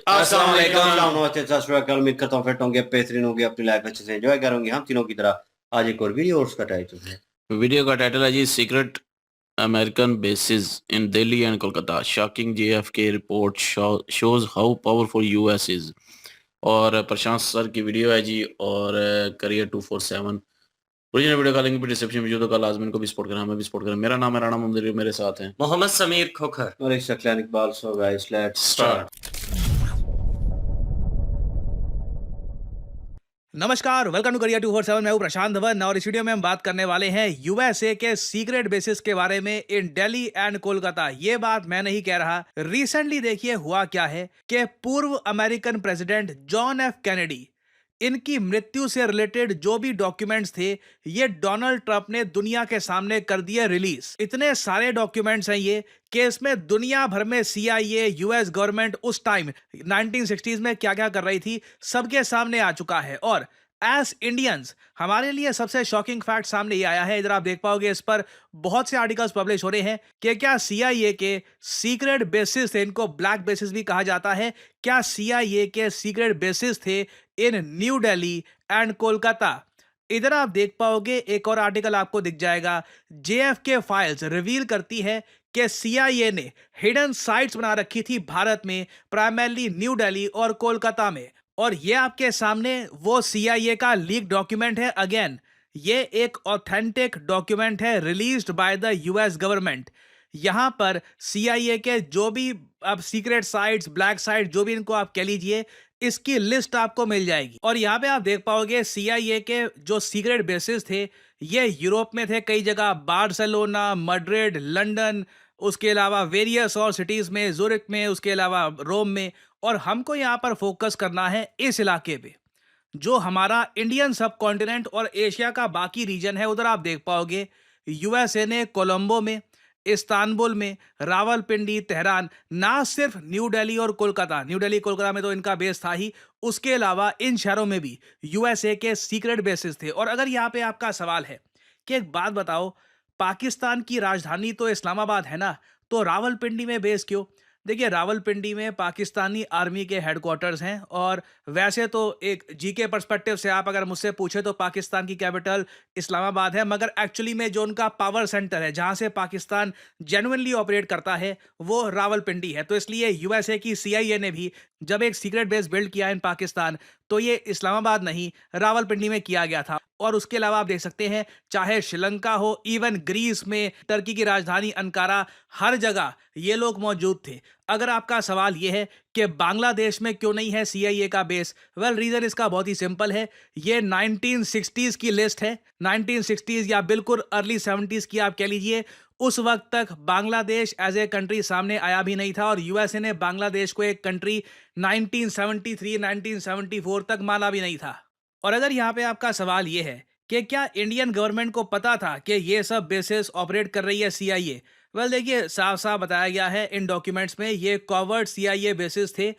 अस्सलाम वालेकुम। नमस्ते, सत श्री अकाल। उम्मीद करता हूँ फिट होंगे, बेहतरीन होंगे, अपनी लाइफ अच्छे से एंजॉय करेंगे। हम तीनों की तरह आज एक और वीडियो और उसका टाइटल है, वीडियो का टाइटल है जी secret American bases in Delhi and Kolkata, shocking JFK report shows how powerful US is. और प्रशांत सर की वीडियो है जी। और करियर 247 ओरिजिनल वीडियो का लिंक भी डिस्क्रिप्शन में, जो तो कल आजमिन को भी सपोर्ट करें, हमें भी सपोर्ट करें। मेरा नाम है राणा मुंदरी, मेरे साथ हैं मोहम्मद समीर खोखर और एक Shaklan Iqbal. So guys, let's start. नमस्कार, वेलकम टू करियर 247। मैं हूं प्रशांत धवन और इस वीडियो में हम बात करने वाले हैं यूएसए के सीक्रेट बेसिस के बारे में इन दिल्ली एंड कोलकाता। ये बात मैं नहीं कह रहा। रिसेंटली देखिए हुआ क्या है कि पूर्व American president John F Kennedy, इनकी मृत्यु से रिलेटेड जो भी डॉक्यूमेंट्स थे ये डोनाल्ड ट्रंप ने दुनिया के सामने कर दिए रिलीज। इतने सारे डॉक्यूमेंट्स हैं ये कि इसमें दुनिया भर में सीआईए, यूएस गवर्नमेंट उस टाइम 1960s में क्या क्या कर रही थी सबके सामने आ चुका है। और एज इंडियंस हमारे लिए सबसे शॉकिंग फैक्ट सामने ये आया है। इधर आप देख पाओगे, इस पर बहुत से आर्टिकल्स पब्लिश हो रहे हैं कि क्या सीआईए के सीक्रेट बेसिस थे, इनको ब्लैक बेसिस भी कहा जाता है, क्या सीआईए के सीक्रेट बेसिस थे इन न्यू दिल्ली एंड कोलकाता। इधर आप देख पाओगे एक और आर्टिकल आपको दिख जाएगा। जेएफके फाइल्स रिवील करती है कि सीआईए ने हिडन साइट्स बना रखी थी भारत में, प्राइमरली न्यू दिल्ली और कोलकाता में। और ये आपके सामने वो सीआईए का लीक डॉक्यूमेंट है। अगेन ये एक ऑथेंटिक डॉक्यूमेंट है released by the US government. यहां पर सीआईए के जो भी अब सीक्रेट साइट्स, ब्लैक साइट, जो भी इनको आप कह लीजिए, इसकी लिस्ट आपको मिल जाएगी। और यहाँ पे आप देख पाओगे सीआईए के जो सीक्रेट बेसिस थे ये यूरोप में थे कई जगह, बार्सिलोना, मैड्रिड, लंदन, उसके अलावा वेरियस और सिटीज में, ज़ुरिक में, उसके अलावा रोम में। और हमको यहाँ पर फोकस करना है इस इलाके पे जो हमारा इंडियन सब कॉन्टिनेंट और एशिया का बाकी रीजन है। उधर आप देख पाओगे यूएसए ने कोलंबो में, इस्तांबुल में, रावलपिंडी, तेहरान, ना सिर्फ न्यू दिल्ली और कोलकाता, न्यू दिल्ली कोलकाता में तो इनका बेस था ही, उसके अलावा इन शहरों में भी यूएसए के सीक्रेट बेसिस थे। और अगर यहाँ पे आपका सवाल है कि एक बात बताओ, पाकिस्तान की राजधानी तो इस्लामाबाद है ना, तो रावलपिंडी में बेस क्यों? देखिए, रावलपिंडी में पाकिस्तानी आर्मी के हेडक्वार्टर्स हैं। और वैसे तो एक जीके पर्सपेक्टिव से आप अगर मुझसे पूछे तो पाकिस्तान की कैपिटल इस्लामाबाद है, मगर एक्चुअली में जो उनका पावर सेंटर है जहां से पाकिस्तान जेन्युइनली ऑपरेट करता है वो रावलपिंडी है। तो इसलिए यूएसए की सीआईए ने भी जब एक सीक्रेट बेस बिल्ड किया इन पाकिस्तान, तो ये इस्लामाबाद नहीं रावलपिंडी में किया गया था। और उसके अलावा आप देख सकते हैं, चाहे श्रीलंका हो, इवन ग्रीस में, टर्की की राजधानी अंकारा, हर जगह ये लोग मौजूद थे। अगर आपका सवाल ये है कि बांग्लादेश में क्यों नहीं है सीआईए का बेस, वेल रीजन इसका बहुत ही सिंपल है। ये 1960s की लिस्ट है, 1960s या बिल्कुल अर्ली 70s की आप कह लीजिए। उस वक्त तक बांग्लादेश एज ए कंट्री सामने आया भी नहीं था और यूएसए ने बांग्लादेश को एक कंट्री 1973 1974 तक माना भी नहीं था। और अगर यहाँ पे आपका सवाल ये है कि क्या इंडियन गवर्नमेंट को पता था कि ये सब बेसिस ऑपरेट कर रही है सीआईए, वेल देखिए, साफ साफ बताया गया है इन डॉक्यूमेंट्स में ये कॉवर्ड सीआईए बेसिस थे।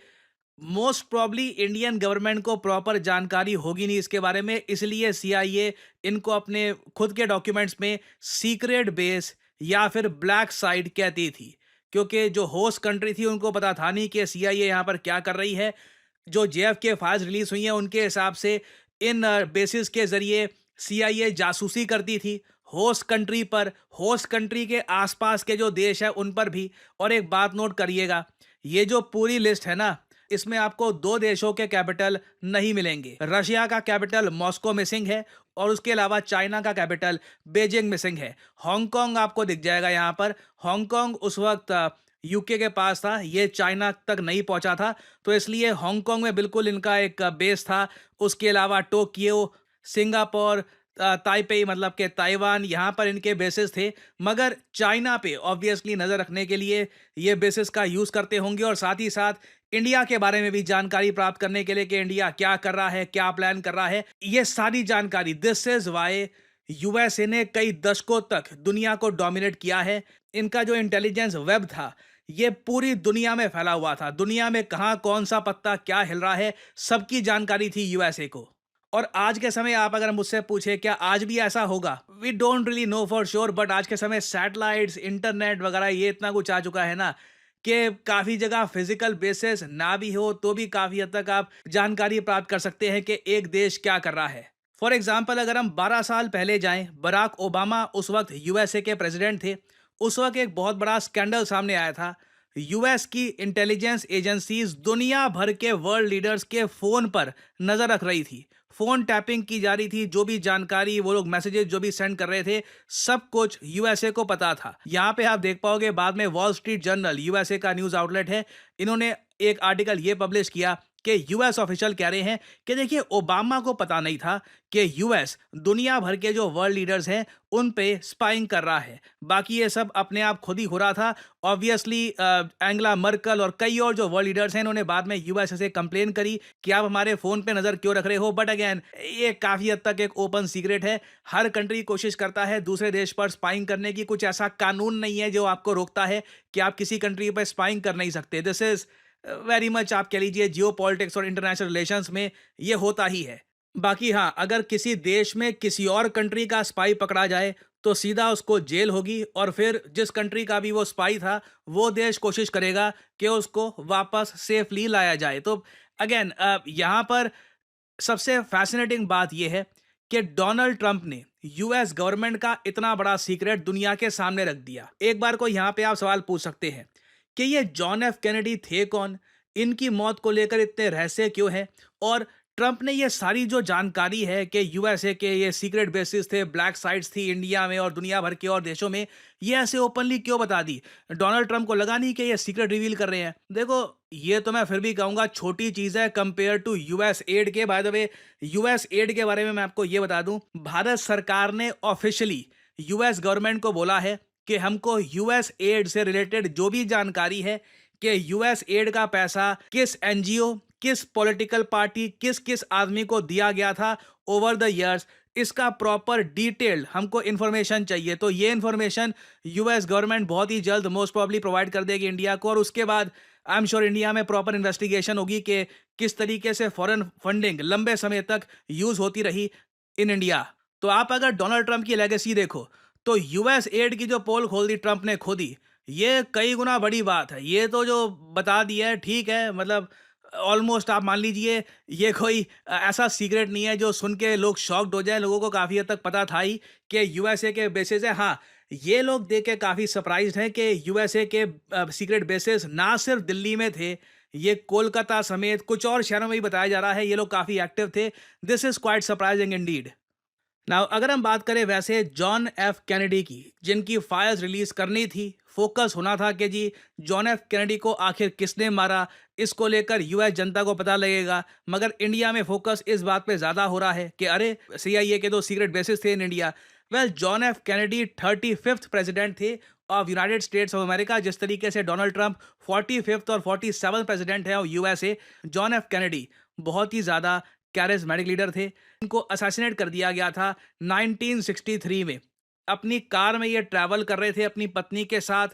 मोस्ट प्रॉब्ली इंडियन गवर्नमेंट को प्रॉपर जानकारी होगी नहीं इसके बारे में, इसलिए सीआईए इनको अपने खुद के डॉक्यूमेंट्स में सीक्रेट बेस या फिर ब्लैक साइट कहती थी, क्योंकि जो होस्ट कंट्री थी उनको पता था नहीं कि सीआईए यहाँ पर क्या कर रही है। जो जेएफके फाइल्स रिलीज हुई हैं उनके हिसाब से इन बेसिस के जरिए सीआईए जासूसी करती थी होस्ट कंट्री पर, होस्ट कंट्री के आसपास के जो देश है उन पर भी। और एक बात नोट करिएगा, ये जो पूरी लिस्ट है ना, इसमें आपको दो देशों के कैपिटल नहीं मिलेंगे। रशिया का कैपिटल मॉस्को मिसिंग है और उसके अलावा चाइना का कैपिटल बीजिंग मिसिंग है। हांगकांग आपको दिख जाएगा यहाँ पर। हांगकांग उस वक्त यूके के पास था, ये चाइना तक नहीं पहुंचा था, तो इसलिए हांगकांग में बिल्कुल इनका एक बेस था। उसके अलावा टोक्यो, सिंगापुर, ताइपेई मतलब कि ताइवान, यहाँ पर इनके बेसिस थे। मगर चाइना पे ऑब्वियसली नज़र रखने के लिए ये बेसिस का यूज़ करते होंगे और साथ ही साथ इंडिया के बारे में भी जानकारी प्राप्त करने के लिए कि इंडिया क्या कर रहा है, क्या प्लान कर रहा है, ये सारी जानकारी। दिस इज वाई यूएसए ने कई दशकों तक दुनिया को डोमिनेट किया है। इनका जो इंटेलिजेंस वेब था ये पूरी दुनिया में फैला हुआ था। दुनिया में कहाँ कौन सा पत्ता क्या हिल रहा है सबकी जानकारी थी यूएसए को। और आज के समय आप अगर मुझसे पूछे क्या आज भी ऐसा होगा, we don't really know for sure, but आज के समय सैटेलाइट्स, इंटरनेट वगैरह ये इतना कुछ आ चुका है ना कि काफ़ी जगह फिजिकल बेसिस ना भी हो तो भी काफ़ी हद तक आप जानकारी प्राप्त कर सकते हैं कि एक देश क्या कर रहा है। फॉर एग्जाम्पल अगर हम 12 साल पहले जाएं, बराक ओबामा उस वक्त यूएसए के प्रेसिडेंट थे। उस वक्त एक बहुत बड़ा स्कैंडल सामने आया था। यूएस की इंटेलिजेंस एजेंसीज दुनिया भर के वर्ल्ड लीडर्स के फ़ोन पर नज़र रख रही थी। फ़ोन टैपिंग की जा रही थी, जो भी जानकारी वो लोग मैसेजेस जो भी सेंड कर रहे थे, सब कुछ यूएसए को पता था। यहाँ पे आप देख पाओगे बाद में वॉल स्ट्रीट जर्नल, यूएसए का न्यूज़ आउटलेट है, इन्होंने एक आर्टिकल ये पब्लिश किया कि यूएस ऑफिशियल कह रहे हैं कि देखिए ओबामा को पता नहीं था कि यूएस दुनिया भर के जो वर्ल्ड लीडर्स हैं उन पे स्पाइंग कर रहा है। बाकी ये सब अपने आप खुद ही हो रहा था। ऑब्वियसली एंगला मर्कल और कई और जो वर्ल्ड लीडर्स हैं इन्होंने बाद में यूएस से कंप्लेन करी कि आप हमारे फ़ोन पे नज़र क्यों रख रहे हो। बट अगेन ये काफ़ी हद तक एक ओपन सीक्रेट है। हर कंट्री कोशिश करता है दूसरे देश पर स्पाइंग करने की। कुछ ऐसा कानून नहीं है जो आपको रोकता है कि आप किसी कंट्री पर स्पाइंग कर नहीं सकते। दिस इज़ वेरी मच आप कह लीजिए जियो पॉलिटिक्स और इंटरनेशनल रिलेशंस में ये होता ही है। बाकी हाँ, अगर किसी देश में किसी और कंट्री का स्पाई पकड़ा जाए तो सीधा उसको जेल होगी और फिर जिस कंट्री का भी वो स्पाई था वो देश कोशिश करेगा कि उसको वापस सेफली लाया जाए। तो अगेन यहाँ पर सबसे फैसिनेटिंग बात यह है कि डोनाल्ड ट्रंप ने यूएस गवर्नमेंट का इतना बड़ा सीक्रेट दुनिया के सामने रख दिया। एक बार को यहाँ पे आप सवाल पूछ सकते हैं कि ये जॉन एफ कैनेडी थे कौन, इनकी मौत को लेकर इतने रहस्य क्यों है, और ट्रंप ने ये सारी जो जानकारी है कि यूएसए के ये सीक्रेट बेसिस थे, ब्लैक साइट्स थी इंडिया में और दुनिया भर के और देशों में, ये ऐसे ओपनली क्यों बता दी। डोनाल्ड ट्रंप को लगा नहीं कि ये सीक्रेट रिवील कर रहे हैं। देखो ये तो मैं फिर भी कहूंगा छोटी चीज है कंपेयर टू यूएस एड के। By the way US add के बारे में मैं आपको ये बता दूं, भारत सरकार ने ऑफिशियली यूएस गवर्नमेंट को बोला है कि हमको यूएस एड से रिलेटेड जो भी जानकारी है कि यूएस एड का पैसा किस एनजीओ, किस पॉलिटिकल पार्टी, किस किस आदमी को दिया गया था ओवर द इयर्स, इसका प्रॉपर डिटेल्ड हमको इन्फॉर्मेशन चाहिए। तो ये इन्फॉर्मेशन यूएस गवर्नमेंट बहुत ही जल्द मोस्ट प्रॉब्ली प्रोवाइड कर देगी इंडिया को, और उसके बाद आई एम श्योर इंडिया में प्रॉपर इन्वेस्टिगेशन होगी कि किस तरीके से फॉरेन फंडिंग लंबे समय तक यूज होती रही इन इंडिया। तो आप अगर डोनाल्ड ट्रंप की लेगेसी देखो तो यूएस एड की जो पोल खोल दी ट्रंप ने खुद ही, ये कई गुना बड़ी बात है। ये तो जो बता दिया है ठीक है, मतलब ऑलमोस्ट आप मान लीजिए ये कोई ऐसा सीक्रेट नहीं है जो सुन के लोग शॉक्ड हो जाए। लोगों को काफ़ी हद तक पता था ही कि यूएसए के बेसिस है। हाँ, ये लोग देख के काफ़ी सरप्राइज्ड हैं कि यूएसए के सीक्रेट बेसिस ना सिर्फ दिल्ली में थे, ये कोलकाता समेत कुछ और शहरों में भी बताया जा रहा है ये लोग काफ़ी एक्टिव थे। This is quite surprising Indeed. Now अगर हम बात करें वैसे जॉन एफ कैनेडी की, जिनकी फाइल्स रिलीज करनी थी, फोकस होना था कि जी जॉन एफ कैनेडी को आखिर किसने मारा, इसको लेकर यूएस जनता को पता लगेगा। मगर इंडिया में फोकस इस बात पे ज़्यादा हो रहा है कि अरे सीआईए के तो सीक्रेट बेसिस थे in India. Well John F Kennedy 35th president थे of United States of America. जिस तरीके से डोनाल्ड ट्रंप 45th और 47th प्रेसिडेंट है of USA, John F Kennedy बहुत ही ज़्यादा कैरिस्मेटिक लीडर थे। इनको असैसिनेट कर दिया गया था 1963 में। अपनी कार में ये ट्रैवल कर रहे थे अपनी पत्नी के साथ,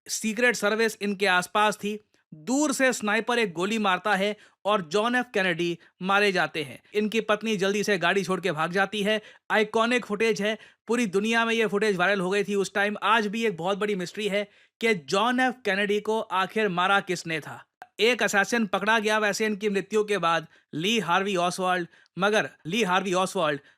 सीक्रेट सर्विस इनके आसपास थी। दूर से स्नाइपर एक गोली मारता है और जॉन एफ कैनेडी मारे जाते हैं। इनकी पत्नी जल्दी से गाड़ी छोड़ के भाग जाती है। आइकॉनिक फुटेज है, पूरी दुनिया में ये फुटेज वायरल हो गई थी उस टाइम। आज भी एक बहुत बड़ी मिस्ट्री है कि जॉन एफ कैनेडी को आखिर मारा किसने था। एक असैसिन पकड़ा गया वैसे इनकी मृत्यु के बाद, ली हार्वी ऑसवाल्ड,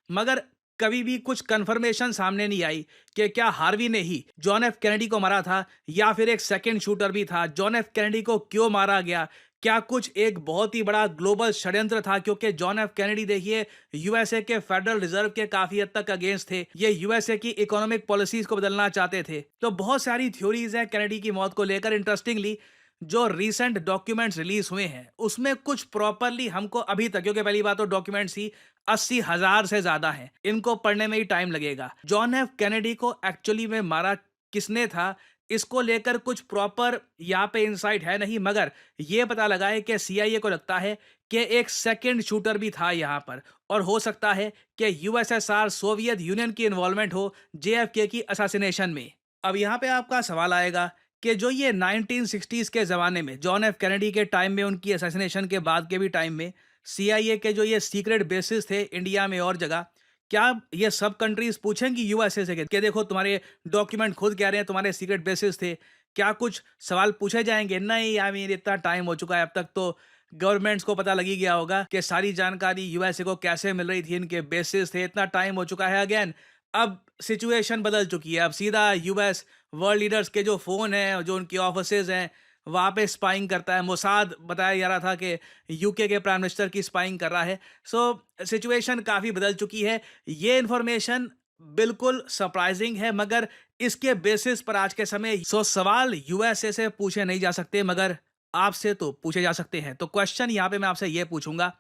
मगर कभी भी कुछ कंफर्मेशन सामने नहीं आई कि क्या हार्वी ने ही जॉन एफ कैनेडी को मारा था या फिर एक सेकंड शूटर भी था। जॉन एफ कैनेडी को क्यों मारा गया, क्या कुछ एक बहुत ही बड़ा ग्लोबल षड्यंत्र था? क्योंकि जॉन एफ कैनेडी देखिए यूएसए के फेडरल रिजर्व के काफी हद तक अगेंस्ट थे। ये यूएसए की इकोनॉमिक पॉलिसीज को बदलना चाहते थे। तो बहुत सारी थ्योरीज हैं कैनेडी की मौत को लेकर। इंटरेस्टिंगली जो रीसेंट डॉक्यूमेंट्स रिलीज हुए हैं उसमें कुछ प्रॉपरली हमको अभी तक, क्योंकि पहली बात तो डॉक्यूमेंट्स ही 80,000 से ज्यादा हैं, इनको पढ़ने में ही टाइम लगेगा। जॉन एफ कैनेडी को एक्चुअली में मारा किसने था, इसको लेकर कुछ प्रॉपर यहाँ पे इंसाइट है नहीं, मगर ये पता लगा है कि सीआईए को लगता है कि एक सेकंड शूटर भी था यहाँ पर, और हो सकता है कि यूएसएसआर सोवियत यूनियन की इन्वॉल्वमेंट हो जेएफके की असैसिनेशन में। अब यहाँ पे आपका सवाल आएगा कि जो ये 1960s के ज़माने में जॉन एफ कैनेडी के टाइम में, उनकी असैसिनेशन के बाद के भी टाइम में सीआईए के जो ये सीक्रेट बेसिस थे इंडिया में और जगह, क्या ये सब कंट्रीज पूछेंगी यूएसए से कि देखो तुम्हारे डॉक्यूमेंट खुद कह रहे हैं तुम्हारे सीक्रेट बेसिस थे, क्या कुछ सवाल पूछे जाएंगे? नहीं, आई मीन इतना टाइम हो चुका है, अब तक तो गवर्नमेंट्स को पता लगी गया होगा कि सारी जानकारी यूएसए को कैसे मिल रही थी, इनके बेसिस थे, इतना टाइम हो चुका है। अगेन अब सिचुएशन बदल चुकी है, अब सीधा यूएस वर्ल्ड लीडर्स के जो फोन हैं, जो उनकी ऑफिसेज हैं, वहाँ पे स्पाइंग करता है। मोसाद बताया जा रहा था कि यूके के प्राइम मिनिस्टर की स्पाइंग कर रहा है। सो सिचुएशन काफ़ी बदल चुकी है। ये इन्फॉर्मेशन बिल्कुल सरप्राइजिंग है, मगर इसके बेसिस पर आज के समय सवाल यूएसए से पूछे नहीं जा सकते, मगर आपसे तो पूछे जा सकते हैं। तो क्वेश्चन यहाँ पे मैं आपसे ये पूछूंगा,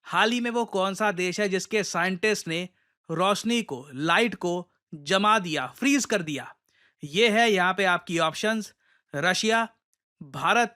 हाल ही में वो कौन सा देश है जिसके साइंटिस्ट ने रोशनी को, लाइट को जमा दिया, फ्रीज कर दिया? ये है यहाँ पे आपकी ऑप्शंस: रशिया, भारत,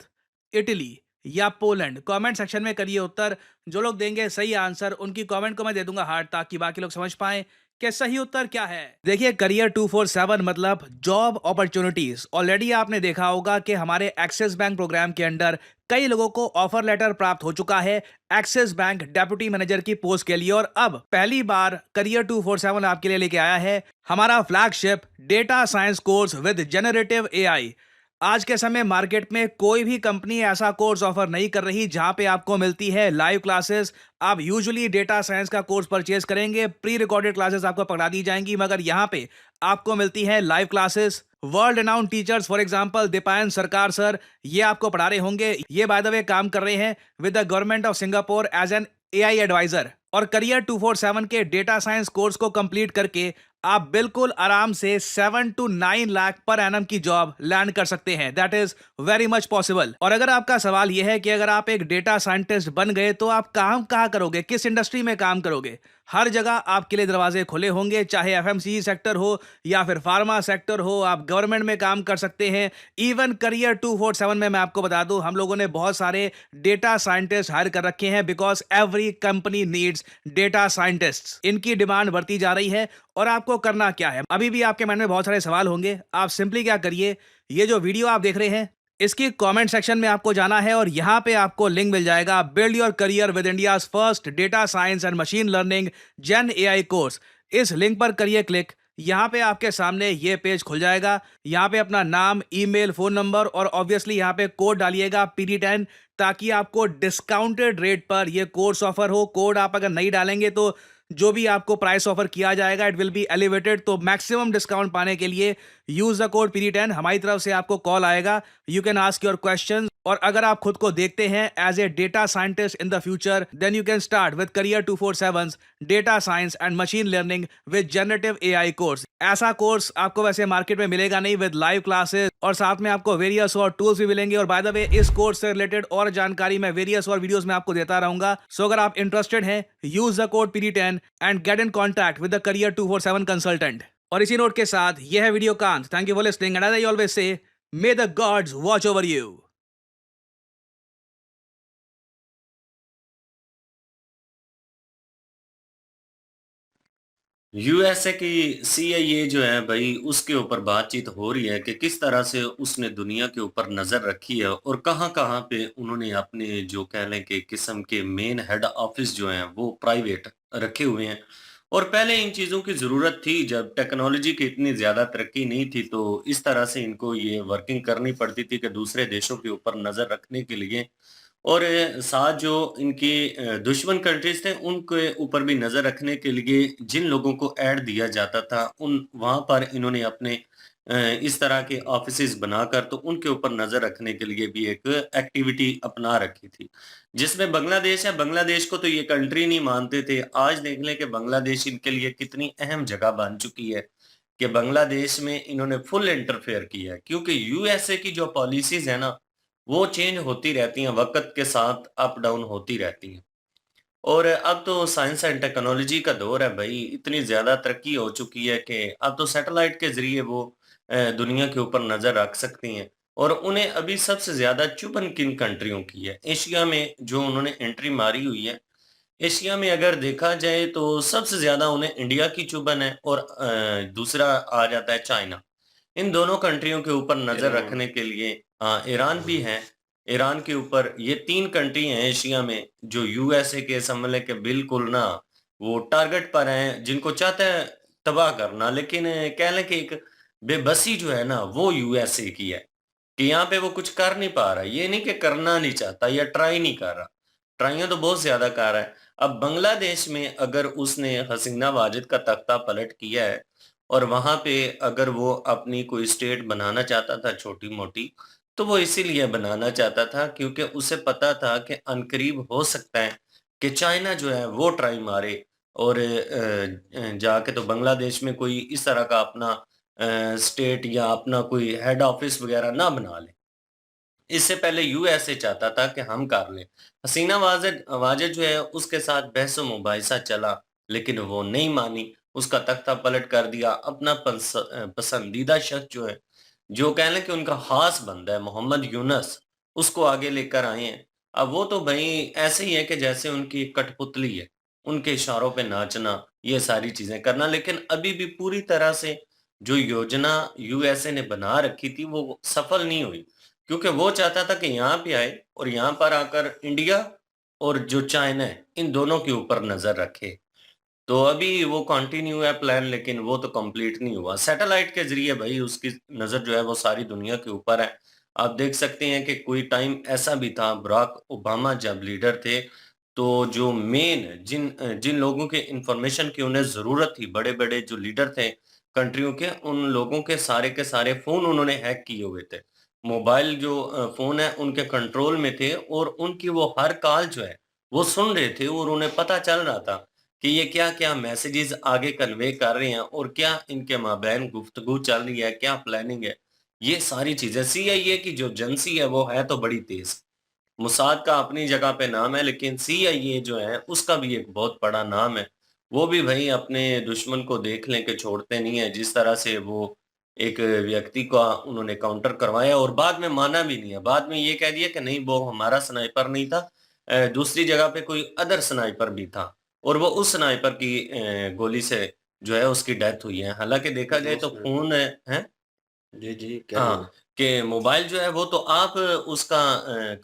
इटली या पोलैंड। कमेंट सेक्शन में करिए उत्तर। जो लोग देंगे सही आंसर, उनकी कमेंट को मैं दे दूंगा हार्ट, ताकि बाकी लोग समझ पाएं कि सही उत्तर क्या है। देखिए, करियर 247 मतलब जॉब अपॉर्चुनिटीज। ऑलरेडी आपने देखा होगा कि हमारे एक्सिस बैंक प्रोग्राम के अंडर कई लोगों को ऑफर लेटर प्राप्त हो चुका है एक्सिस बैंक डेप्यूटी मैनेजर की पोस्ट के लिए, और अब पहली बार करियर 247 आपके लिए लेके आया है हमारा flagship data science course with generative AI. आज के समय मार्केट में कोई भी कंपनी ऐसा कोर्स ऑफर नहीं कर रही जहां पे आपको मिलती है लाइव क्लासेस। आप यूजुअली डेटा साइंस का कोर्स परचेज करेंगे, प्री रिकॉर्डेड क्लासेस आपको पकड़ा दी जाएंगी, मगर यहां पे आपको मिलती है live classes. World renowned teachers, for example Deepayan सरकार सर, ये आपको पढ़ा रहे होंगे। ये बाय द वे काम कर रहे हैं with the government of Singapore as an AI adviser. और करियर 247 के डेटा साइंस कोर्स को कंप्लीट करके आप बिल्कुल आराम से 7 to 9 लाख पर एनम की जॉब लैंड कर सकते हैं। That is very much possible. और अगर आपका सवाल यह है कि अगर आप एक डेटा साइंटिस्ट बन गए तो आप काम कहाँ करोगे, किस इंडस्ट्री में काम करोगे? हर जगह आपके लिए दरवाजे खुले होंगे, चाहे एफएमसीजी सेक्टर हो या फिर फार्मा सेक्टर हो, आप गवर्नमेंट में काम कर सकते हैं। इवन करियर 247 में मैं आपको बता दूं, हम लोगों ने बहुत सारे डेटा साइंटिस्ट हायर कर रखे हैं, because every company needs data scientists. इनकी डिमांड बढ़ती जा रही है। और आपको करना क्या है? अभी भी आपके मन में बहुत सारे सवाल होंगे। आप सिंपली क्या करिए, ये जो वीडियो आप देख रहे हैं इसकी कमेंट सेक्शन में आपको जाना है और यहां पे आपको लिंक मिल जाएगा build your career with India's first data science and machine learning gen AI course. इस लिंक पर करिए क्लिक। यहां पे आपके सामने ये पेज खुल जाएगा। यहां पे अपना नाम, ईमेल, फोन नंबर और ऑब्वियसली यहां पे कोड डालिएगा PD10, ताकि आपको डिस्काउंटेड रेट पर ये कोर्स ऑफर हो। कोड आप अगर नहीं डालेंगे तो जो भी आपको प्राइस ऑफर किया जाएगा इट विल बी एलिवेटेड। तो मैक्सिमम डिस्काउंट पाने के लिए यूज द कोड PD10। हमारी तरफ से आपको कॉल आएगा, you can ask your question. और अगर आप खुद को देखते हैं as a data scientist in the future, then you can start with career 247 data science and machine learning with generative AI course. ऐसा कोर्स आपको वैसे मार्केट में मिलेगा नहीं, विद लाइव क्लासेस और साथ में आपको वेरियस और टूल्स भी मिलेंगे। और बाय द वे, इस कोर्स से रिलेटेड और जानकारी मैं वेरियस और वीडियोस में आपको देता रहूंगा। सो अगर आप इंटरेस्टेड हैं, use the code PD10 and get in contact with the career 247 consultant. और इसी नोट के साथ यह है वीडियो का अंत। Thank you for listening and as I always say, may the gods watch over you. USA की CIA जो है भाई, उसके ऊपर बातचीत हो रही है कि किस तरह से उसने दुनिया के ऊपर नजर रखी है और कहां-कहां पे उन्होंने अपने जो कह लें कि किस्म के मेन हेड ऑफिस जो हैं वो प्राइवेट रखे हुए हैं। और पहले इन चीजों की जरूरत थी, जब टेक्नोलॉजी की इतनी ज्यादा तरक्की नहीं थी, तो इस तरह से इनको ये वर्किंग करनी पड़ती थी कि दूसरे देशों के ऊपर नजर रखने के लिए। और साथ जो इनके दुश्मन कंट्रीज थे उनके ऊपर भी नजर रखने के लिए जिन लोगों को ऐड दिया जाता था, उन वहां पर इन्होंने अपने इस तरह के ऑफिसेज बनाकर तो उनके ऊपर नजर रखने के लिए भी एक एक्टिविटी अपना रखी थी। जिसमें बांग्लादेश है, बांग्लादेश को तो ये कंट्री नहीं मानते थे। आज देख लें कि बांग्लादेश इनके लिए कितनी अहम जगह बन चुकी है कि बांग्लादेश में इन्होंने फुल इंटरफेयर किया है, क्योंकि यूएसए की जो पॉलिसीज है ना, वो चेंज होती रहती हैं, वक़्त के साथ अप डाउन होती रहती हैं। और अब तो साइंस एंड टेक्नोलॉजी का दौर है भई, इतनी ज़्यादा तरक्की हो चुकी है कि अब तो सैटेलाइट के ज़रिए वो दुनिया के ऊपर नज़र रख सकती हैं। और उन्हें अभी सबसे ज़्यादा चुभन किन कंट्रियों की है? एशिया में जो उन्होंने एंट्री मारी हुई है, एशिया में अगर देखा जाए तो सबसे ज़्यादा उन्हें इंडिया की चुभन है और दूसरा आ जाता है चाइना। इन दोनों कंट्रियों के ऊपर नज़र ईरान। रखने के लिए ईरान भी है। ईरान के ऊपर ये 3 कंट्री हैं एशिया में जो यूएसए के समझ लें कि बिल्कुल ना वो टारगेट पर हैं, जिनको चाहता है तबाह करना। लेकिन कह लें कि एक बेबसी जो है ना वो यूएसए की है। कि यहाँ पे वो कुछ कर नहीं पा रहा। ये नहीं कि करना नहीं चाहता या ट्राई नहीं कर रहा, ट्राइयाँ तो बहुत ज़्यादा कर रहा है। अब बांग्लादेश में अगर उसने हसीना वाजिद का तख्ता पलट किया है और वहाँ पे अगर वो अपनी कोई स्टेट बनाना चाहता था छोटी-मोटी, तो वो इसीलिए बनाना चाहता था क्योंकि उसे पता था कि अनकरीब हो सकता है कि चाइना जो है वो ट्राई मारे और जाके तो बांग्लादेश में कोई इस तरह का अपना स्टेट या अपना कोई हेड ऑफिस वगैरह ना बना ले। इससे पहले यूएसए चाहता था कि हम कर लें। हसीना वाजिद वाजिद जो है उसके साथ बहस-ओ-मुबाहिसा चला, लेकिन वो नहीं मानी, उसका तख्ता पलट कर दिया। अपना पसंदीदा शख्स जो है, जो कह लें कि उनका ख़ास बंदा है मोहम्मद यूनुस, उसको आगे लेकर आए हैं। अब वो तो भई ऐसे ही है कि जैसे उनकी एक कठपुतली है, उनके इशारों पे नाचना, ये सारी चीज़ें करना, लेकिन अभी भी पूरी तरह से जो योजना यूएसए ने बना रखी थी, वो सफल नहीं हुई। क्योंकि वो चाहता था कि यहाँ पे आए और यहाँ पर आकर इंडिया और जो चाइना है, इन दोनों के ऊपर नज़र रखे। तो अभी वो कंटिन्यू है प्लान, लेकिन वो तो कंप्लीट नहीं हुआ। सैटेलाइट के ज़रिए भई उसकी नज़र जो है वो सारी दुनिया के ऊपर है। आप देख सकते हैं कि कोई टाइम ऐसा भी था, बराक ओबामा जब लीडर थे, तो जो मेन जिन लोगों के इन्फॉर्मेशन की उन्हें ज़रूरत थी, बड़े-बड़े जो लीडर थे कंट्रियों के, उन लोगों के सारे फ़ोन उन्होंने हैक किए हुए थे। मोबाइल जो फ़ोन है उनके कंट्रोल में थे और उनकी वो हर कॉल जो है, वो सुन रहे थे और उन्हें पता चल रहा था कि ये क्या-क्या मैसेजेस आगे कन्वे कर रहे हैं और क्या इनके माबैन गुफ्तगू चल रही है, क्या प्लानिंग है। ये सारी चीज़ें सीआईए की जो एजेंसी है वो है तो बड़ी तेज़। मोसाद का अपनी जगह पे नाम है, लेकिन सीआईए जो है उसका भी एक बहुत बड़ा नाम है। वो भी भई अपने दुश्मन को देख लें कि छोड़ते नहीं हैं। जिस तरह से वो एक व्यक्ति का उन्होंने काउंटर करवाया और बाद में माना भी नहीं है। बाद में ये कह दिया कि नहीं वो हमारा स्नाइपर नहीं था, दूसरी जगह पे कोई अदर स्नाइपर भी था और वो उस स्नाइपर की गोली से जो है उसकी डेथ हुई है। हालाँकि देखा जाए तो 2 मिनट। फ़ोन हैं? जी, जी, कैरी हाँ, ऑन। कि मोबाइल जो है वो तो आप उसका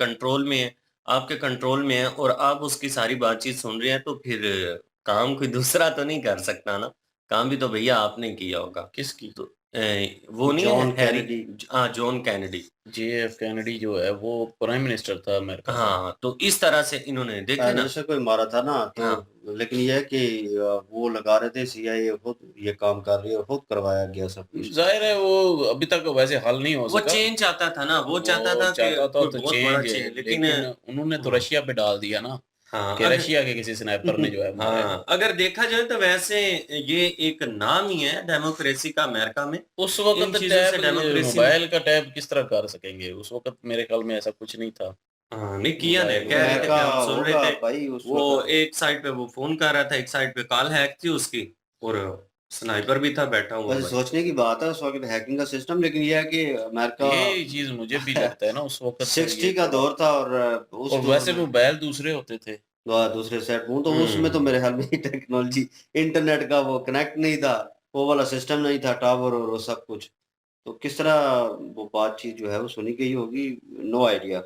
कंट्रोल में है, आपके कंट्रोल में है और आप उसकी सारी बातचीत सुन रहे हैं, तो फिर काम कोई दूसरा तो नहीं कर सकता ना, काम भी तो भैया आपने किया होगा। किसकी? तो वो नहीं है जॉन हैरी, कैनेडी। हाँ, जॉन कैनेडी। जेएफ कैनेडी जो है वो प्राइम मिनिस्टर था अमेरिका का। हाँ, तो इस तरह से इन्होंने देखे प्राइम ना। मिनिस्टर को ही मारा था ना, हाँ। तो लेकिन ये है कि वो लगा रहे थे सीआईए खुद ये काम कर रही है और खुद करवाया गया सब कुछ। ज़ाहिर है वो अभी तक वैसे हल नहीं हो वो सका। चेंज चाहता था ना, वो चाहता वो था कि चाहता था कोई तो बहुत बड़ा चेंज है, चेंज, लेकिन लेकिन उन्होंने तो हाँ, रशिया पे डाल दिया ना, हाँ, कि रशिया के किसी स्नाइपर ने जो है मारा है। हाँ, अगर देखा जाए तो वैसे ये एक नाम ही है डेमोक्रेसी का अमेरिका में। उस इन वक़्त चीज़ों से टैब डेमोक्रेसी ने मोबाइल का टैब किस तरह कर सकेंगे? उस वक़्त मेरे ख़्याल में ऐसा कुछ नहीं था। हाँ, नहीं किया ने मोबाइल कह रहे वग़ैरह थे अमेरिका कि का। हम सुन रहे होगा थे, भाई उस वो वक़्त। एक साइड पे वो फ़ोन कर रहा था, एक साइड पे कॉल हैक थी उसकी और स्नाइपर भी था बैठा हुआ वैसे भाई। सोचने की बात है उस वक़्त हैकिंग का सिस्टम, लेकिन ये है कि अमेरिका ये चीज़ मुझे भी लगता है ना उस वक़्त ये 60 का थोड़ा। दौर था और उस और दौर वैसे में मोबाइल दूसरे होते थे। दूसरे सेट हूँ, तो उसमें तो हुँ, मेरे ख़्याल में टेक्नोलॉजी इंटरनेट का वो कनेक्ट नहीं था, वो वाला सिस्टम नहीं था, टावर और वो सब कुछ। तो किस तरह वो बातचीत जो है वो सुनी गई होगी, नो आइडिया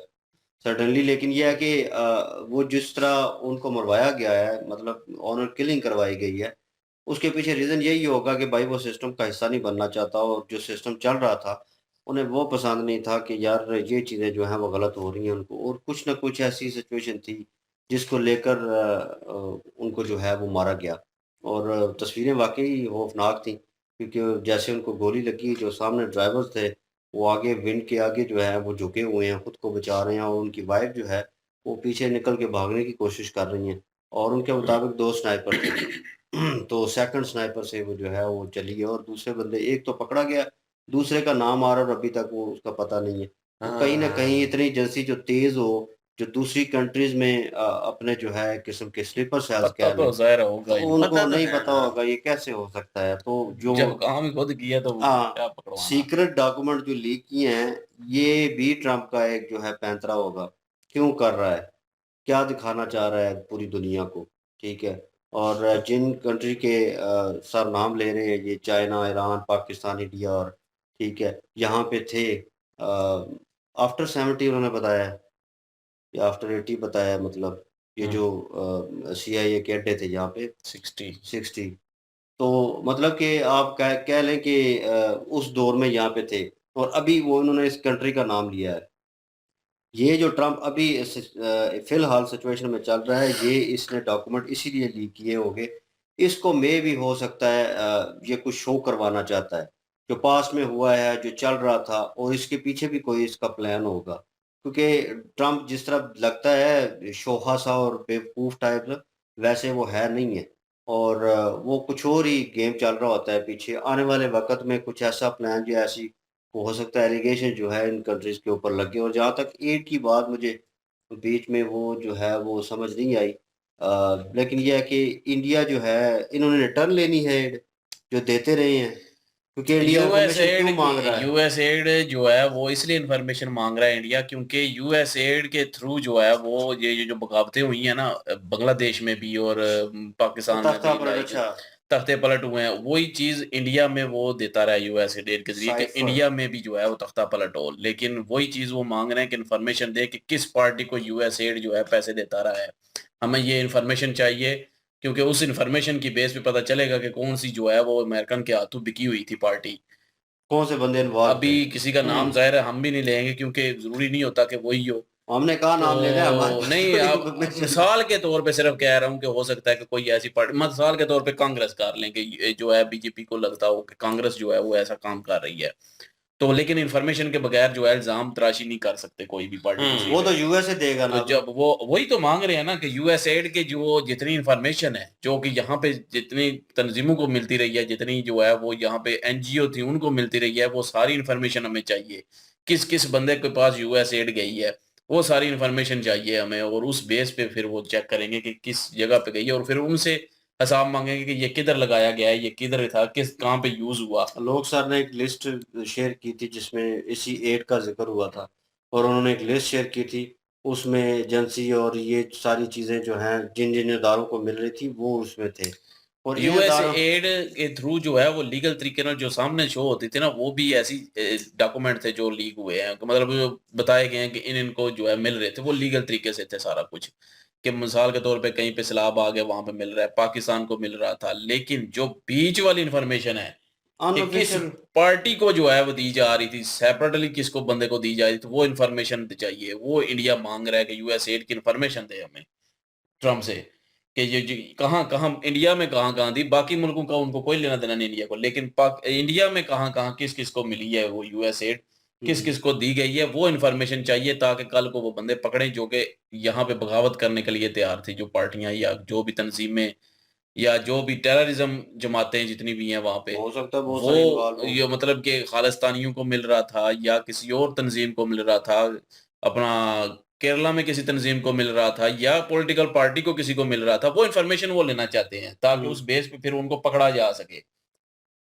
सर्टेनली। लेकिन ये है कि वो जिस तरह उनको मरवाया गया है, मतलब ऑनर किलिंग करवाई गई है, उसके पीछे रीज़न यही होगा कि भाई वो सिस्टम का हिस्सा नहीं बनना चाहता और जो सिस्टम चल रहा था, उन्हें वो पसंद नहीं था कि यार ये चीज़ें जो हैं वो गलत हो रही हैं उनको, और कुछ न कुछ ऐसी सिचुएशन थी जिसको लेकर उनको जो है वो मारा गया। और तस्वीरें वाक़ई खौफ़नाक थी, क्योंकि जैसे उनको गोली लगी, जो सामने ड्राइवर थे, वो आगे विंड के आगे जो है वो झुके हुए हैं, खुद को बचा रहे हैं, और उनकी वाइफ़ जो है, वो पीछे निकल के भागने की कोशिश कर रही हैं, और उनके हुँ। मुताबिक 2 स्नाइपर थे। तो सेकंड स्नाइपर से वो जो है वो चली है, और दूसरे बंदे, एक तो पकड़ा गया, दूसरे का नाम आ रहा है और अभी तक वो उसका पता नहीं है। तो हाँ, कहीं न कहीं हाँ। इतनी एजेंसी जो तेज़ हो, जो दूसरी कंट्रीज़ में अपने जो है किस्म के स्लीपर सेल्स पता कह तो लें, ज़ाहिर तो होगा ही नहीं। उनको पता तो नहीं है पता ना। होगा ये कैसे हो सकता है। तो जो जब काम ही खुद किया तो क्या पकड़वाना? सीक्रेट डॉक्यूमेंट जो लीक किए हैं, ये भी ट्रम्प का एक जो है पैंतरा होगा। क्यों कर रहा है? क्या दिखाना चाह रहा है पूरी दुनिया को, ठीक है? और जिन कंट्री के सर नाम ले रहे हैं, ये चाइना, ईरान, पाकिस्तान, इंडिया, और ठीक है, यहाँ पे थे आफ्टर 70 उन्होंने बताया है या आफ्टर 80 बताया है, मतलब ये हुँ, जो सीआईए के अड्डे थे यहाँ पे 60। 60। तो मतलब कि आप कह कह लें कि उस दौर में यहाँ पे थे। और अभी वो इन्होंने इस कंट्री का नाम लिया है। ये जो ट्रम्प अभी फ़िलहाल सिचुएशन में चल रहा है, ये इसने डॉक्यूमेंट इसीलिए लीक किए होंगे। इसको मे भी हो सकता है ये कुछ शो करवाना चाहता है, जो पास्ट में हुआ है, जो चल रहा था, और इसके पीछे भी कोई इसका प्लान होगा। क्योंकि ट्रम्प जिस तरह लगता है शोहा-सा और बेवकूफ़ टाइप, वैसे वो है नहीं है। और वो कुछ और ही गेम चल रहा होता है पीछे। आने वाले वक़्त में कुछ ऐसा प्लान या ऐसी हो सकता है एलिगेशन जो है इन कंट्रीज़ के ऊपर लगे। और जहाँ तक एड की बात, मुझे बीच में वो जो है वो समझ नहीं आई। लेकिन ये है कि इंडिया जो है इन्होंने रिटर्न लेनी है एड, जो देते रहे हैं, क्योंकि इंडिया इन्फॉर्मेशन क्यों माँग रहा है? यूएसएड जो है वो इसलिए इन्फॉर्मेशन मांग रहा है इंडिया, क्योंकि यूएसएड के थ्रू जो है वो ये जो बगावतें हुई हैं ना बांग्लादेश में भी और पाकिस्तान में तख्ता भी, पलट, लाइक अच्छा, तख्ते पलट हुए हैं, वही चीज इंडिया में वो देता रहा है यूएसएड के जरिए कि साइफर। इंडिया में भी जो है वो तख्ता पलट हो। लेकिन वही चीज वो मांग रहे हैं कि इन्फॉर्मेशन दे कि किस पार्टी को यूएसएड जो है पैसे देता रहा है। हमें ये इन्फॉर्मेशन चाहिए, क्योंकि उस इन्फॉर्मेशन की बेस पे पता चलेगा कि कौन सी जो है वो अमेरिकन के हाथों बिकी हुई थी पार्टी। कौन से बंदे इन्वॉल्व अभी थे? किसी का नाम ज़ाहिर है हम भी नहीं लेंगे, क्योंकि ज़रूरी नहीं होता कि वही हो। हमने कहा नाम लेना है, हमारे तो पास नहीं, कोई आप इन्फॉर्मेशन नहीं। मिसाल के तौर पे सिर्फ कह रहा हूँ कि हो सकता है कि कोई ऐसी पार्टी, मिसाल के तौर पे कांग्रेस कर लें कि ये जो है बीजेपी को लगता हो कि कांग्रेस जो है वो ऐसा काम कर रही है। तो लेकिन इन्फॉर्मेशन के बगैर जो है इल्ज़ाम तराशी नहीं कर सकते कोई भी पार्टी किसी वो पे। तो यूएसए देगा तो ना अब। जब वो वही तो मांग रहे हैं ना कि यूएसएड के जो जितनी इन्फॉर्मेशन है, जो कि यहाँ पे जितनी तंजीमों को मिलती रही है, जितनी जो है वो यहाँ पे एनजीओ थी उनको मिलती रही है, वो सारी इन्फॉर्मेशन हमें चाहिए। किस-किस बंदे के पास यूएसएड गई है, वो सारी इन्फॉर्मेशन चाहिए हमें, और उस बेस पे फिर वो चेक करेंगे कि किस जगह पे गई है, और फिर उनसे हिसाब माँगेंगे कि ये किधर लगाया गया है, ये किधर था, किस कहाँ पे यूज़ हुआ। लोग सर ने एक लिस्ट शेयर की थी जिसमें इसी एड का ज़िक्र हुआ था, और उन्होंने एक लिस्ट शेयर की थी, उसमें एजेंसी और ये सारी चीज़ें जो हैं जिन-जिन इदारों को मिल रही थी वो उसमें थे। और इन इदारों यूएसएड के थ्रू जो है वो लीगल तरीके ना जो सामने शो होती थी ना, वो भी ऐसी डॉक्यूमेंट थे जो लीक हुए हैं, कि मतलब जो बताए गए हैं कि इनको जो है मिल रहे थे, वो लीगल तरीके से थे सारा कुछ। कि मिसाल के तौर पे कहीं पे सैलाब आ गया, वहां पे मिल रहा है, पाकिस्तान को मिल रहा था। लेकिन जो बीच वाली इंफॉर्मेशन है कि किस अनऑफिशियल। पार्टी को जो है वो दी जा रही थी, सेपरेटली किसको बंदे को दी जा रही थी, वो इन्फॉर्मेशन चाहिए। वो इंडिया मांग रहा है कि यूएसएड की इन्फॉर्मेशन दे हमें ट्रम्प से, कि ये जी कहाँ-कहाँ इंडिया में कहाँ-कहाँ थी, बाकी मुल्कों का उनको कोई लेना-देना नहीं इंडिया को। लेकिन पाक इंडिया में कहाँ-कहाँ, किस-किस को मिली है वो यूएसएड, हुँ। किस-किस को दी गई है, वो इन्फॉर्मेशन चाहिए, ताकि कल को वो बंदे पकड़ें जो कि यहाँ पे बगावत करने के लिए तैयार थी, जो पार्टियाँ या जो भी तंज़ीमें या जो भी टेररिज़्म जमातें जितनी भी हैं वहाँ पे, हो सकता है बहुत सारे इन्वॉल्व वो हों। ये मतलब कि खालिस्तानियों को मिल रहा था या किसी और तंज़ीम को मिल रहा था, अपना केरला में किसी तंज़ीम को मिल रहा था या पॉलिटिकल पार्टी को किसी को मिल रहा था, वो इन्फॉर्मेशन वो लेना चाहते हैं, ताकि हुँ। उस बेस पे फिर उनको पकड़ा जा सके।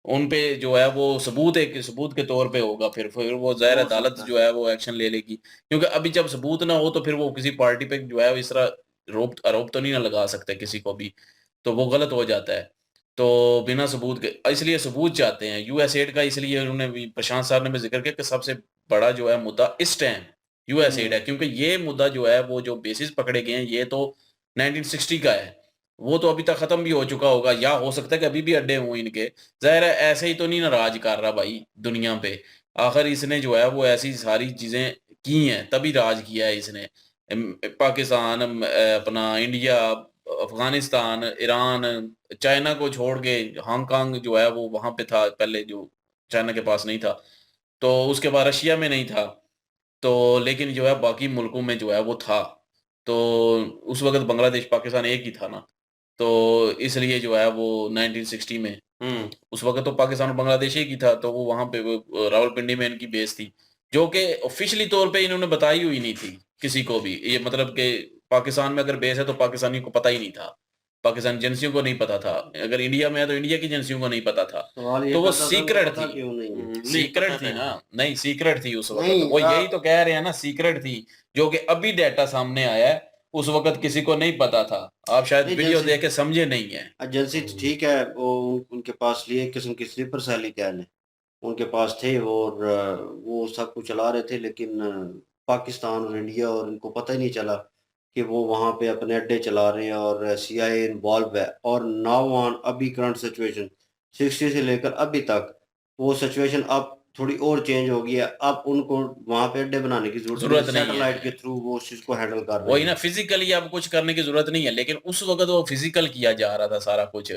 उन पे जो है वो सबूत एक सबूत के तौर पे होगा, फिर वो ज़ाहिर है हो अदालत सकता है। जो है वो एक्शन ले लेगी। क्योंकि अभी जब सबूत ना हो तो फिर वो किसी पार्टी पे जो है इस तरह आरोप तो नहीं ना लगा सकते किसी को भी, तो वो गलत हो जाता है। तो बिना सबूत के इसलिए सबूत चाहते हैं यूएसएड का, इसलिए उन्होंने भी प्रशांत साहब ने भी ज़िक्र किया कि सबसे बड़ा जो है मुद्दा इस टाइम यूएसएड है, हुँ। क्योंकि ये मुद्दा जो है वो जो बेसिस पकड़े गए हैं ये तो 1960 का है। वो तो अभी तक खत्म भी हो चुका होगा, या हो सकता है कि अभी भी अड्डे हों इनके। ज़ाहिर है ऐसे ही तो नहीं ना राज कर रहा भाई दुनिया पे। आखिर इसने जो है वो ऐसी सारी चीज़ें की हैं, तभी राज किया है इसने। पाकिस्तान, अपना इंडिया, अफ़गानिस्तान, ईरान, चाइना को छोड़ के हांगकांग जो है वो वहाँ पे था पहले, जो चाइना के पास नहीं था। तो उसके बाद रशिया में नहीं था। तो लेकिन जो है बाकी मुल्कों में जो है वो था। तो उस वक़्त बांग्लादेश, पाकिस्तान एक ही था ना। तो इसलिए जो है वो 1960 में हुँ। उस वक़्त तो पाकिस्तान और बांग्लादेश एक ही था, तो वो वहाँ पे वो रावलपिंडी में इनकी बेस थी, जो कि ऑफ़िशियली तौर पे इन्होंने बताई हुई नहीं थी किसी को भी। ये मतलब कि पाकिस्तान में अगर बेस है तो पाकिस्तानियों को पता ही नहीं था। पाकिस्तानी एजेंसियों को नहीं पता था। अगर इंडिया में है तो इंडिया की एजेंसियों को नहीं पता था। सवाल ये तो वो पैदा होता है उनको सीक्रेट पता थी। क्यों नहीं है? नहीं पता सीक्रेट तो थी है। ना, नहीं सीक्रेट थी उस वक़्त। नहीं वो यही तो कह रहे हैं ना, सीक्रेट थी, जो कि अभी डाटा सामने आया है, उस वक़्त किसी को नहीं पता था। आप शायद वीडियो एजेंसी देख के समझे नहीं हैं। एजेंसी तो हुँ। ठीक है, वो उनके पास लिए एक किस्म की स्लीपर सेल ही कह लें, उनके पास थे, और वो सब कुछ चला रहे थे, लेकिन पाकिस्तान और इंडिया और इनको पता ही नहीं चला कि वो वहाँ पे अपने अड्डे चला रहे हैं, और सीआईए इन्वॉल्व है। और नाउ ऑन अभी करंट सिचुएशन 60 से लेकर अभी तक वो सिचुएशन अब थोड़ी और चेंज हो गई है। अब उनको वहाँ पे अड्डे बनाने की ज़रूरत नहीं है, ज़रूरत नहीं सैटेलाइट के है। थ्रू वो उस चीज़ को हैंडल कर रहे वही हैं। ना, फिज़िकली अब कुछ करने की ज़रूरत नहीं है, लेकिन उस वक़्त वो फिज़िकल किया जा रहा था सारा कुछ,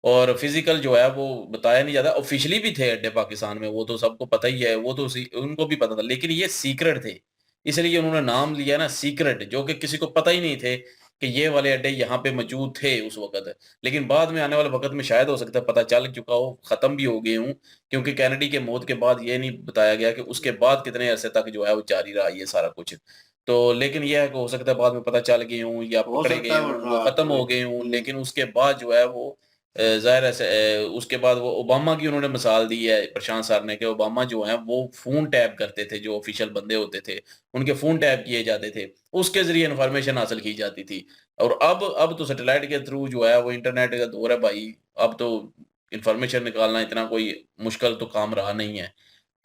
और फिज़िकल जो है वो बताया नहीं जाता। ऑफ़िशियली भी थे अड्डे पाकिस्तान में, वो तो सबको पता ही है, वो तो उनको भी पता था, लेकिन ये सीक्रेट थे। इसलिए उन्होंने नाम लिया ना सीक्रेट, जो कि किसी को पता ही नहीं थे कि ये वाले अड्डे यहाँ पे मौजूद थे उस वक़्त। लेकिन बाद में आने वाले वक़्त में शायद हो सकता है पता चल चुका हो, ख़त्म भी हो गए हों, क्योंकि केनेडी के मौत के बाद ये नहीं बताया गया कि उसके बाद कितने अरसे तक जो है वो जारी रहा ये सारा कुछ। तो लेकिन ये है कि हो सकता है बाद में पता चल गए हों या हो पकड़े सकता गए है हों, वो वो ख़त्म हो गए हों, हुँ, लेकिन उसके बाद जो है वो ज़ाहिर है उसके बाद वो ओबामा की उन्होंने मिसाल दी है प्रशांत सर ने, कि ओबामा जो हैं वो फ़ोन टैप करते थे, जो ऑफ़िशियल बंदे होते थे, उनके फ़ोन टैप किए जाते थे, उसके ज़रिए इन्फॉर्मेशन हासिल की जाती थी। और अब तो सैटेलाइट के थ्रू जो है वो इंटरनेट का दौर है भाई, अब तो इन्फॉर्मेशन निकालना इतना कोई मुश्किल तो काम रहा नहीं है।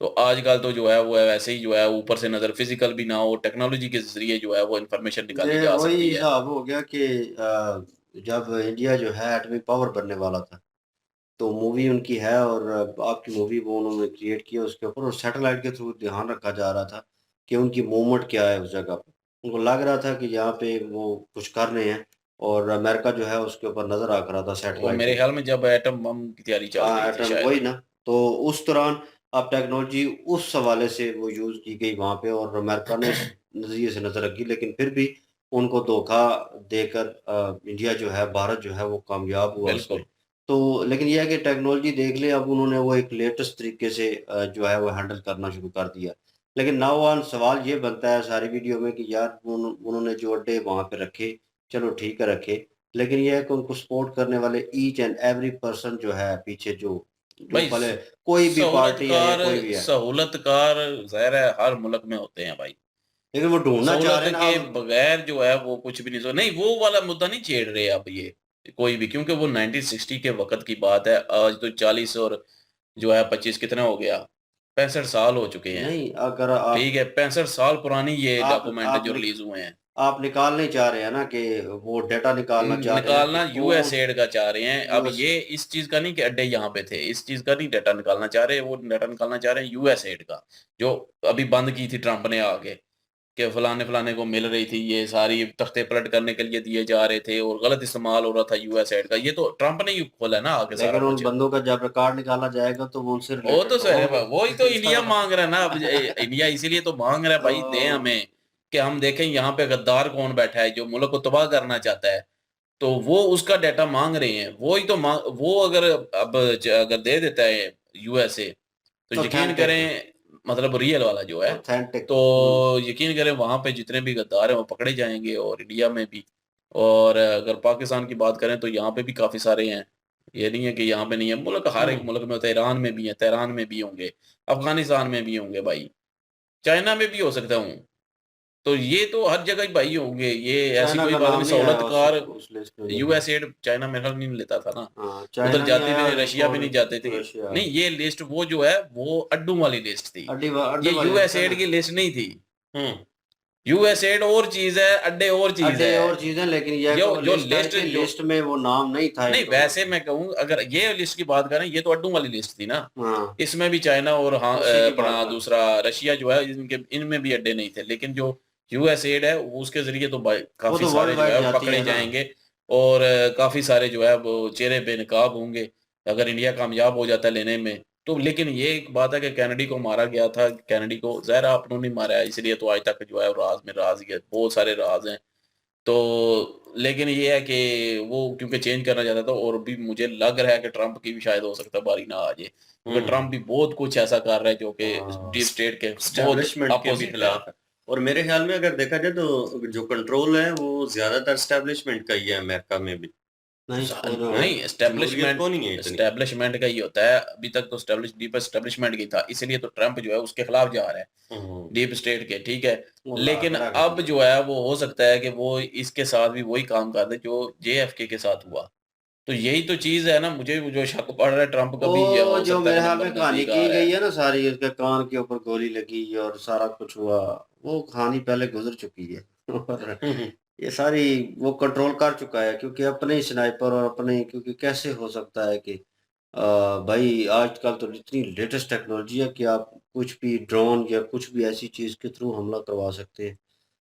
तो आजकल तो जो है वो वैसे ही जो है ऊपर से नज़र फ़िज़िकल भी ना हो, टेक्नोलॉजी के ज़रिए जो है वो इन्फॉर्मेशन निकाली ये जा वही सकती है। हिसाब हो गया कि जब इंडिया जो है एटॉमिक पावर बनने वाला था, तो मूवी उनकी है और आपकी मूवी वो उन्होंने क्रिएट की है उसके ऊपर, और सैटेलाइट के थ्रू ध्यान रखा जा रहा था कि उनकी मूवमेंट क्या है उस जगह पे। उनको लग रहा था कि यहाँ पे वो कुछ कर रहे हैं, और अमेरिका जो है उसके ऊपर नज़र रख रहा था वो सैटेलाइट मेरे के ख़्याल थ्रू। में जब एटम बम की तैयारी चल रही थी एटम शायद। वही ना, तो उस दौरान अब टेक्नोलॉजी उस हवाले से वो यूज़ की गई वहाँ पे, और अमेरिका ने इस नज़रिए से नज़र रखी, लेकिन फिर भी उनको धोखा देकर इंडिया जो है, भारत जो है वो कामयाब हुआ उसमें। बिल्कुल। तो लेकिन ये है कि टेक्नोलॉजी देख लें, अब उन्होंने वो एक लेटेस्ट तरीके से जो है वो हैंडल करना शुरू कर दिया। लेकिन नाउ ऑन सवाल ये बनता है सारी वीडियो में कि यार उन्होंने जो अड्डे वहाँ पे रखे, चलो ठीक है रखे, लेकिन ये है कि उनको सपोर्ट करने वाले ईच एंड एवरी पर्सन जो है पीछे, जो जो भाई भले कोई भी पार्टी है या सहूलतकार कोई भी है, सहूलतकार ज़ाहिर है हर मुल्क में होते हैं भाई। लेकिन वो ढूँढना चाह सहूलत रहे हैं ना के अब। बगैर जो है वो कुछ भी नहीं नहीं वो वाला मुद्दा नहीं छेड़ रहे अब ये कोई भी, क्योंकि वो 1960 के वक़्त की बात है। आज तो 40 और जो है 25 कितना हो गया? 65 साल हो चुके हैं। नहीं, अगर आप ठीक है, 65 साल पुरानी ये आप डॉक्यूमेंट आप जो निक रिलीज़ हुए हैं। आप निकालना ही चाह रहे हैं ना कि वो डेटा निकालना चाह रहे हैं कि निकालना कौन यूएसएड का चाह रहे हैं। अब यूएस ये इस चीज़ का नहीं कि अड्डे यहाँ पे थे, इस चीज़ का नहीं डाटा निकालना चाह रहे, वो डाटा निकालना चाह रहे हैं यूएसएड का, जो अभी बंद की थी ट्रंप ने आके, कि फलाने-फलाने को मिल रही थी, ये सारी तख्ते पलट करने के लिए दिए जा रहे थे और गलत इस्तेमाल हो रहा था यूएसएड का। ये तो ट्रंप ने ही खोला है ना आके सारा लेकिन उन कुछ। बंदों का जब रिकॉर्ड निकाला जाएगा तो वो उनसे वो रिलेटेड तो तो सर होंगे। वही तो इंडिया तो माँग रहा है ना अब इंडिया इसीलिए तो माँग रहा है भाई दें तो हमें, कि हम देखें यहाँ पे गद्दार कौन बैठा है जो मुल्क को तबाह करना चाहता है। तो वो उसका डाटा माँग रहे हैं। वो ही तो वो अगर अब अगर दे देता है यूएसए, तो यकीन ऑथेंटिक करें मतलब रियल वाला जो है, ऑथेंटिक तो यकीन करें वहाँ पे जितने भी गद्दार हैं वो पकड़े जाएँगे और इंडिया में भी। और अगर पाकिस्तान की बात करें तो यहाँ पे भी काफ़ी सारे हैं। ये नहीं है कि यहाँ पे नहीं है, मुल्क हर एक हुँ। मुल्क में होता है, ईरान में भी है, तेहरान में भी होंगे, अफ़गानिस्तान में भी होंगे भाई, चाइना में भी हो सकता हूँ। तो ये तो हर जगह ही भाई होंगे, ये ऐसी चाइना कोई का बात नहीं नाम नहीं आया सहूलतकार उस लिस्ट में मेरे ख्याल। यूएसएड चाइना मेरे ख़्याल नहीं लेता था ना। हाँ, उधर चाइना नहीं जाते भी आया नहीं, एक रशिया भी और नहीं जाते थे। रशिया। नहीं ये लिस्ट वो जो है वो अड्डों वाली लिस्ट थी। अड्डे ये वाली लिस्ट है यूएसएड ना? की लिस्ट नहीं थी। हुँ। यूएसएड और चीज़ है, अड्डे और चीज़ अड्डे और है। चीज़ें, लेकिन ये है कि जो वो जो लिस्ट है लिस्ट कि जो लिस्ट में वो नाम नहीं था इन नहीं दोनों वैसे का। मैं कहूँ अगर ये लिस्ट की बात करें, ये तो अड्डों वाली लिस्ट थी ना। हाँ, इसमें भी चाइना और हाँ उसी की बात अपना कर रहा हूँ। दूसरा रशिया जो है इनके इनमें भी अड्डे नहीं थे। लेकिन जो यूएसएड है वो उसके ज़रिए तो भाई वो काफ़ी तो सारे वर्ल्ड जो वाइड है जाती पकड़े है ना। जाएँगे और काफ़ी सारे जो है वो चेहरे बेनकाब होंगे, अगर इंडिया कामयाब हो जाता है लेने में। तो लेकिन ये एक बात है कि केनेडी को मारा गया था, केनेडी को ज़ाहिर है आपने नहीं मारा है, इसलिए तो आज तक जो है राज़ में राज़ ही है, बहुत सारे राज़ हैं। तो लेकिन ये है कि वो क्योंकि चेंज करना चाहता था और भी मुझे लग रहा है कि ट्रंप की भी शायद हो सकता है बारी ना आ जाए। क्योंकि हुँ। ट्रंप भी बहुत कुछ ऐसा कर रहा है जो कि डीप हाँ, स्टेट के बहुत एस्टेब्लिशमेंट के भी अपोज़िट है। खिलाफ है। और मेरे ख्याल में अगर देखा जाए तो जो कंट्रोल है वो ज़्यादातर एस्टेब्लिशमेंट का ही है अमेरिका में भी। नहीं और नहीं जमहूरियत को नहीं है इतनी। एस्टेब्लिशमेंट का ही होता है। अभी तक तो डीप एस्टेब्लिशमेंट की था। इसीलिए तो ट्रंप जो है उसके खिलाफ जा रहा है। हुँ। डीप स्टेट के, ठीक है। वो लेकिन आगरा का अब भी है। जो है वो हो सकता है कि वो इसके साथ भी वही काम कर दे जो जेएफके के साथ हुआ। तो यही तो चीज़ है ना, मुझे जो शक पड़ रहा है ट्रंप का भी ये वो हो जो सकता है मेरे कि ख्याल नंबर में कहानी नज़दीक आ की रहा गई है। है ना सारी, उसके कान के ऊपर गोली लगी और सारा कुछ हुआ, वो कहानी पहले गुज़र चुकी है। और हुँ, हुँ। ये सारी वो कंट्रोल कर चुका है, क्योंकि अपने ही स्नाइपर और अपने, क्योंकि कैसे हो सकता है कि भाई आजकल तो इतनी लेटेस्ट टेक्नोलॉजी है कि आप कुछ भी ड्रोन या कुछ भी ऐसी चीज़ के थ्रू हमला करवा सकते हैं।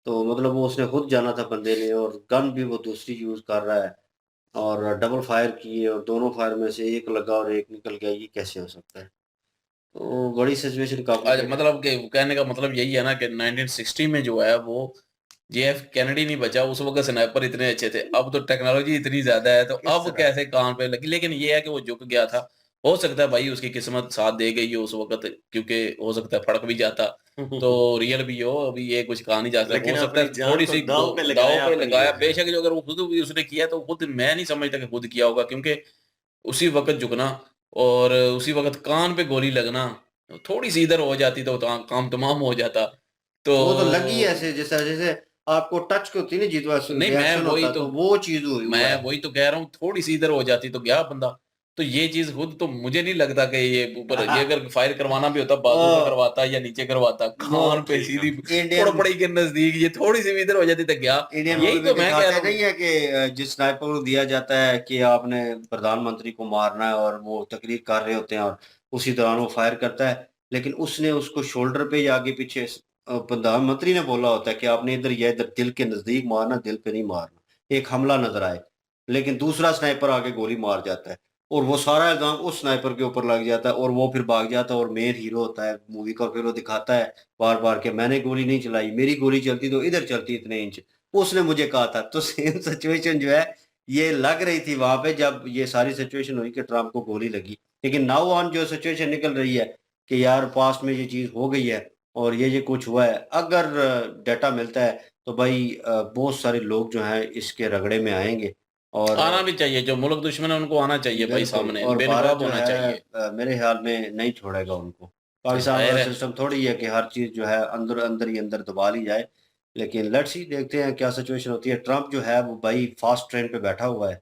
तो मतलब वो उसने खुद जाना था बंदे ने, और गन भी वो दूसरी यूज़ कर रहा है, और डबल फायर किए और दोनों फायर में से एक लगा और एक निकल गया, ये कैसे हो सकता है? तो बड़ी सिचुएशन कॉम्प्लिकेटेड। मतलब कि कहने का मतलब यही है ना कि 1960 में जो है वो जेएफ कैनेडी नहीं बचा, उस वक़्त स्नाइपर इतने अच्छे थे। अब तो टेक्नोलॉजी इतनी ज़्यादा है, तो किस अब तरह? कैसे कान पे लगी। लेकिन ये है कि वो झुक गया था। हो सकता है भाई उसकी किस्मत साथ दे गई हो उस वक़्त, क्योंकि हो सकता है फड़क भी जाता, तो रियल भी हो, अभी ये कुछ कहा नहीं जा सकता। लेकिन हो सकता है अपनी जान को थोड़ी-सी गो दाँव पे दाँव लगाया पे अपनी लगाया, है। बेशक जो अगर वो खुद भी उसने किया तो खुद मैं नहीं समझता कि खुद किया होगा, क्योंकि उसी वक़्त झुकना और उसी वक़्त कान पे गोली लगना, थोड़ी-सी इधर हो जाती तो काम तमाम हो जाता। तो वो तो लगी ऐसे जैसे जैसे आपको टच होती है ना, जितना नहीं, रिएक्शन होता है, तो वो चीज़ हुई हुआ मैं है। वही तो कह रहा हूँ, थोड़ी-सी इधर हो जाती तो गया बंदा। तो ये चीज़ खुद तो मुझे नहीं लगता कि ये ऊपर, ये अगर फायर करवाना भी होता बाजू पे ओ, करवाता या नीचे करवाता, वो कान पे सीधी इंडियन पड़पड़ी के नज़दीक, ये थोड़ी-सी भी इधर हो जाती तो गया। इंडियन यही मूवी में तो मैं कह दिखाते रहा नहीं हूँ। है कि जिस स्नाइपर को दिया जाता है कि आपने प्रधानमंत्री को मारना है, और वो तकरीर कर रहे होते हैं और उसी दौरान वो फायर करता है, लेकिन उसने उसको शोल्डर पे या आगे पीछे प्रधानमंत्री ने बोला होता है कि आपने इधर या इधर दिल के नजदीक मारना, दिल पे नहीं मारना, एक हमला नजर आए, लेकिन दूसरा स्नाइपर आके गोली मार जाता है, और वो सारा इल्जाम उस स्नाइपर के ऊपर लग जाता है, और वो फिर भाग जाता है, और मेन हीरो होता है मूवी का, फिर वो दिखाता है बार बार के मैंने गोली नहीं चलाई, मेरी गोली चलती तो इधर चलती इतने इंच, उसने मुझे कहा था। तो सेम सिचुएशन जो है, ये लग रही थी वहाँ पे जब ये सारी सिचुएशन हुई कि ट्रम्प को गोली लगी। लेकिन नाउ ऑन जो सिचुएशन निकल रही है कि यार पास्ट में ये चीज़ हो गई है और ये कुछ हुआ है। अगर डाटा मिलता है तो भाई बहुत सारे लोग जो हैं इसके रगड़े में आएँगे, और आना भी चाहिए, जो मुल्क दुश्मन है उनको आना चाहिए भाई बिल्कुल, सामने, और भारत बेनकाब जो होना है चाहिए। मेरे ख़्याल में नहीं छोड़ेगा उनको। पाकिस्तान ज़ाहिर वाला है। सिस्टम थोड़ी है कि हर चीज़ जो है अंदर ही अंदर दबा ली जाए। लेकिन लेट्स सी, देखते हैं क्या सिचुएशन होती है। ट्रम्प जो है वो भाई फ़ास्ट ट्रेन पे बैठा हुआ है,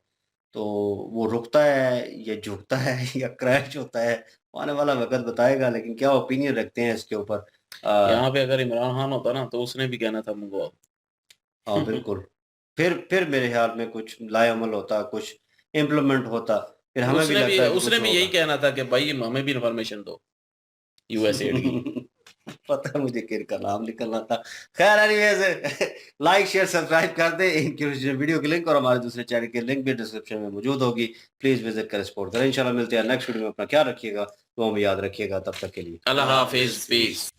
तो वो रुकता है या झुकता है या क्रैश होता है, आने वाला वक़्त बताएगा। लेकिन क्या ओपिनियन रखते हैं इसके ऊपर? यहाँ पे अगर इमरान खान होता ना तो उसने भी कहना था मंगवाओ। हाँ, बिल्कुल। फिर मेरे ख़्याल में कुछ लाएअमल होता, कुछ इम्प्लीमेंट होता, फिर हमें भी लगता है कि उसने कुछ भी यही होगा। कहना था कि भाई हमें भी इन्फॉर्मेशन दो यूएसएड की। पता है मुझे किनका नाम निकलना था। ख़ैर एनीवेज़ लाइक, शेयर, सब्सक्राइब कर दें इनकी वीडियो की लिंक, और हमारे दूसरे चैनल की लिंक भी डिस्क्रिप्शन में मौजूद होगी। प्लीज़ विज़िट करें, सपोर्ट करें। इंशाल्लाह मिलते हैं नेक्स्ट वीडियो में। अपना ख्याल रखिएगा, दुआ में याद रखिएगा। तब तक के लिए अल्लाह अल्लाह हाफ़िज़, हाफ़िज़, पीस। पीस।